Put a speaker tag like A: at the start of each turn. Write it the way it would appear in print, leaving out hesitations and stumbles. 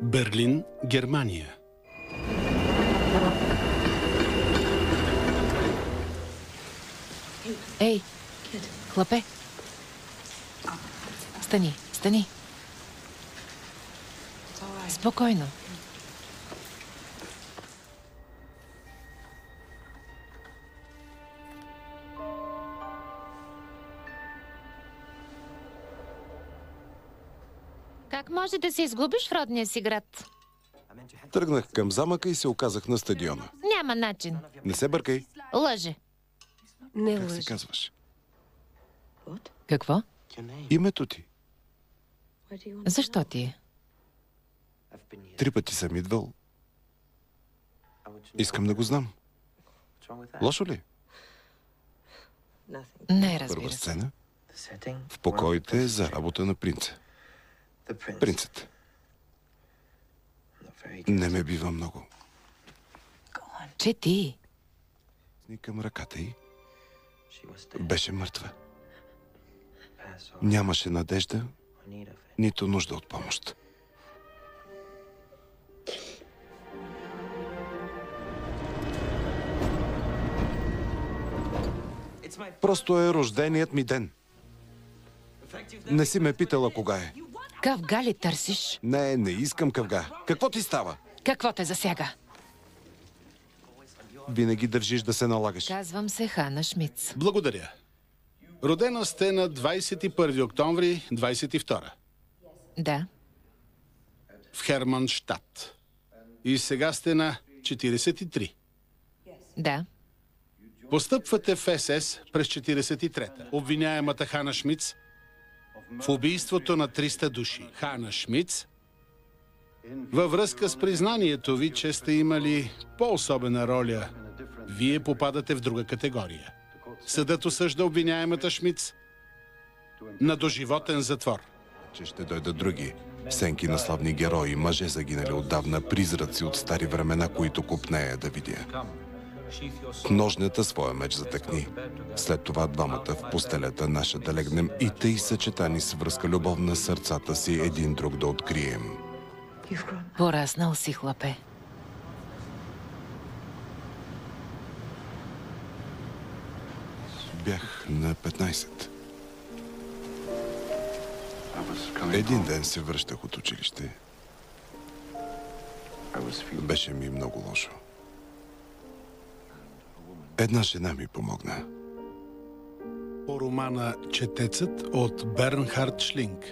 A: Берлин, Германия.
B: Ей, хлапе! Стани, стани! Спокойно. Как може да се изгубиш в родния си град?
C: Тръгнах към замъка и се оказах на стадиона.
B: Няма начин.
C: Не се бъркай.
B: Лъже.
D: Не
C: Как се
D: лъжи.
C: казваш?
B: Какво?
C: Името ти.
B: Защо ти е?
C: 3 пъти съм идвал. Искам да го знам. Лошо ли?
B: Не,
C: Първа
B: разбира се.
C: сцена. В покоите за работа на принца. Принцът. Не ме бива много.
B: Че ти?
C: Сникам ръката й. Беше мъртва. Нямаше надежда, нито нужда от помощ. Просто е рожденият ми ден. Не си ме питала кога е.
B: Къвга ли търсиш?
C: Не искам къвга. Какво ти става?
B: Какво те засяга?
C: Винаги държиш да се налагаш.
B: Казвам се Хана Шмиц.
A: Благодаря. Родена сте на 21 октомври 22
B: Да.
A: в Херманштадт. И сега сте на 43.
B: Да.
A: Постъпвате в СС през 43-та. Обвиняемата Хана Шмиц в убийството на 300 души. Хана Шмиц, във връзка с признанието ви, че сте имали по-особена роля, вие попадате в друга категория. Съдът осъжда обвиняемата Шмиц на доживотен затвор.
C: Че ще дойдат други. Сенки на славни герои, мъже загинали отдавна, призраци от стари времена, които купнея да видя. В ножнята своя меч затъкни. След това двамата в постелята наша да легнем и тъй съчетани с връзка любов на сърцата си един друг да открием.
B: Пораснал си, хлапе.
C: Бях на 15. Един ден се връщах от училище. Беше ми много лошо. Една жена ми помогна.
A: По романа «Четецът» от Бернхард Шлинг.